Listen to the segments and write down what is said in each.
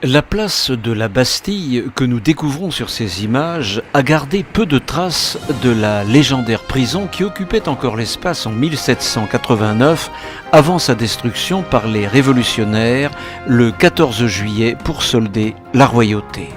La place de la Bastille que nous découvrons sur ces images a gardé peu de traces de la légendaire prison qui occupait encore l'espace en 1789 avant sa destruction par les révolutionnaires le 14 juillet pour solder la royauté.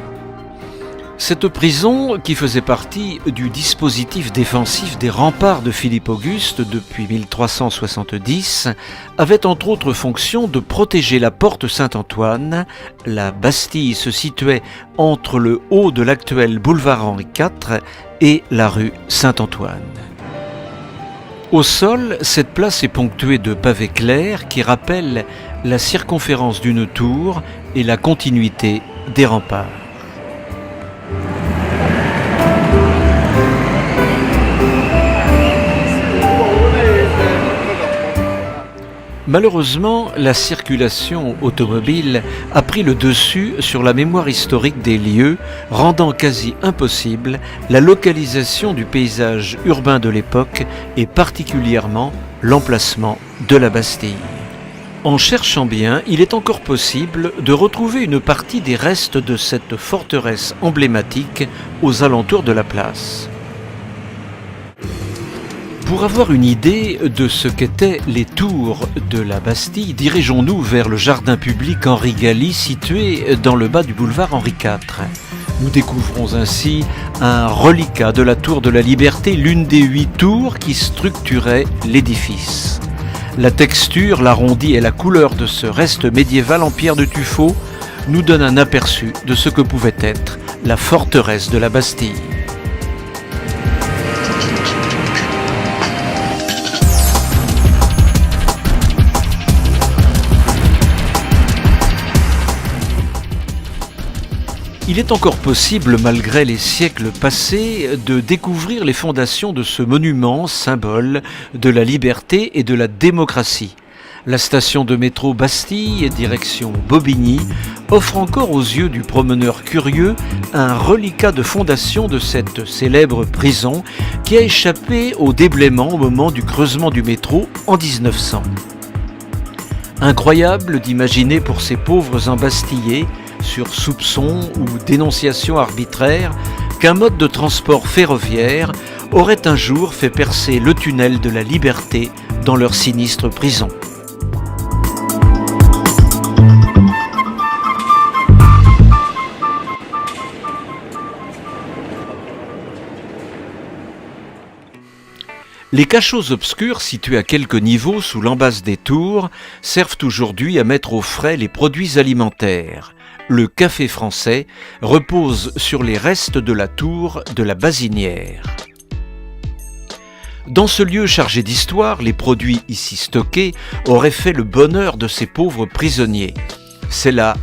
Cette prison, qui faisait partie du dispositif défensif des remparts de Philippe Auguste depuis 1370, avait entre autres fonction de protéger la porte Saint-Antoine. La Bastille se situait entre le haut de l'actuel boulevard Henri IV et la rue Saint-Antoine. Au sol, cette place est ponctuée de pavés clairs qui rappellent la circonférence d'une tour et la continuité des remparts. Malheureusement, la circulation automobile a pris le dessus sur la mémoire historique des lieux, rendant quasi impossible la localisation du paysage urbain de l'époque et particulièrement l'emplacement de la Bastille. En cherchant bien, il est encore possible de retrouver une partie des restes de cette forteresse emblématique aux alentours de la place. Pour avoir une idée de ce qu'étaient les tours de la Bastille, dirigeons-nous vers le jardin public Henri Galli situé dans le bas du boulevard Henri IV. Nous découvrons ainsi un reliquat de la tour de la Liberté, l'une des 8 tours qui structuraient l'édifice. La texture, l'arrondi et la couleur de ce reste médiéval en pierre de tuffeau nous donnent un aperçu de ce que pouvait être la forteresse de la Bastille. Il est encore possible, malgré les siècles passés, de découvrir les fondations de ce monument, symbole de la liberté et de la démocratie. La station de métro Bastille, direction Bobigny, offre encore aux yeux du promeneur curieux un reliquat de fondation de cette célèbre prison qui a échappé au déblaiement au moment du creusement du métro en 1900. Incroyable d'imaginer pour ces pauvres embastillés, sur soupçon ou dénonciation arbitraire, qu'un mode de transport ferroviaire aurait un jour fait percer le tunnel de la liberté dans leur sinistre prison. Les cachots obscurs, situés à quelques niveaux sous l'embase des tours, servent aujourd'hui à mettre au frais les produits alimentaires. Le café français repose sur les restes de la tour de la Basinière. Dans ce lieu chargé d'histoire, les produits ici stockés auraient fait le bonheur de ces pauvres prisonniers. C'est là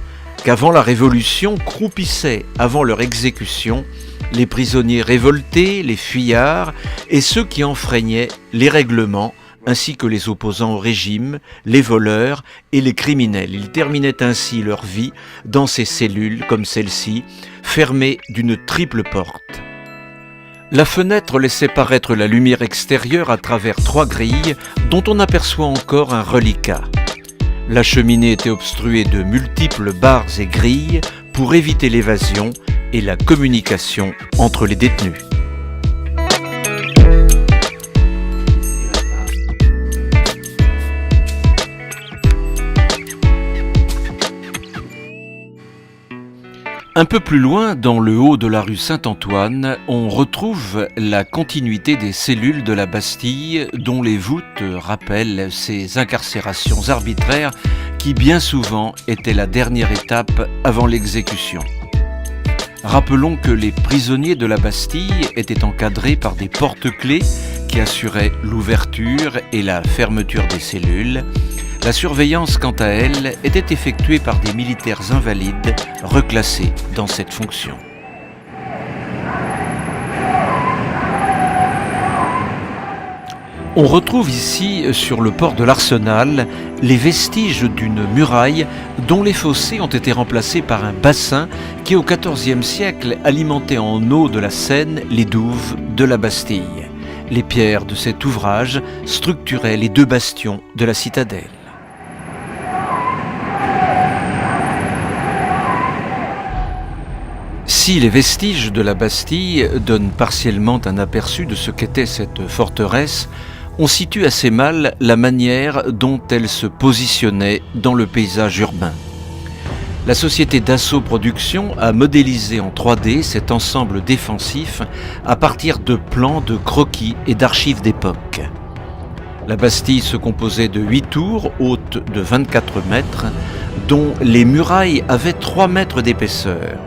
qu'avant la Révolution croupissaient, avant leur exécution, les prisonniers révoltés, les fuyards et ceux qui enfreignaient les règlements, ainsi que les opposants au régime, les voleurs et les criminels. Ils terminaient ainsi leur vie dans ces cellules comme celle-ci, fermées d'une triple porte. La fenêtre laissait paraître la lumière extérieure à travers 3 grilles dont on aperçoit encore un reliquat. La cheminée était obstruée de multiples barres et grilles pour éviter l'évasion et la communication entre les détenus. Un peu plus loin, dans le haut de la rue Saint-Antoine, on retrouve la continuité des cellules de la Bastille, dont les voûtes rappellent ces incarcérations arbitraires qui bien souvent étaient la dernière étape avant l'exécution. Rappelons que les prisonniers de la Bastille étaient encadrés par des porte-clés qui assuraient l'ouverture et la fermeture des cellules. La surveillance, quant à elle, était effectuée par des militaires invalides reclassés dans cette fonction. On retrouve ici, sur le port de l'Arsenal, les vestiges d'une muraille dont les fossés ont été remplacés par un bassin qui, au XIVe siècle, alimentait en eau de la Seine les douves de la Bastille. Les pierres de cet ouvrage structuraient les 2 bastions de la citadelle. Si les vestiges de la Bastille donnent partiellement un aperçu de ce qu'était cette forteresse, on situe assez mal la manière dont elle se positionnait dans le paysage urbain. La société Dassault Production a modélisé en 3D cet ensemble défensif à partir de plans, de croquis et d'archives d'époque. La Bastille se composait de 8 tours hautes de 24 mètres, dont les murailles avaient 3 mètres d'épaisseur.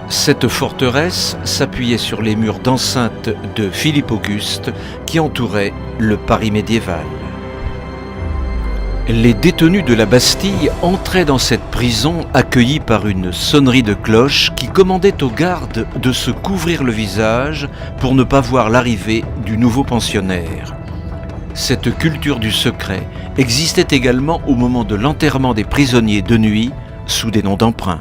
Cette forteresse s'appuyait sur les murs d'enceinte de Philippe Auguste qui entouraient le Paris médiéval. Les détenus de la Bastille entraient dans cette prison accueillis par une sonnerie de cloche qui commandait aux gardes de se couvrir le visage pour ne pas voir l'arrivée du nouveau pensionnaire. Cette culture du secret existait également au moment de l'enterrement des prisonniers de nuit sous des noms d'emprunt.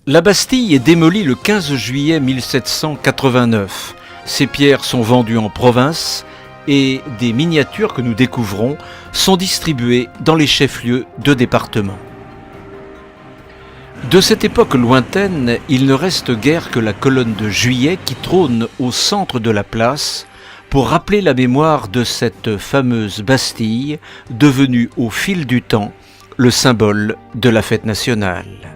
La Bastille est démolie le 15 juillet 1789. Ces pierres sont vendues en province et des miniatures que nous découvrons sont distribuées dans les chefs-lieux de département. De cette époque lointaine, il ne reste guère que la colonne de Juillet qui trône au centre de la place pour rappeler la mémoire de cette fameuse Bastille devenue au fil du temps le symbole de la fête nationale.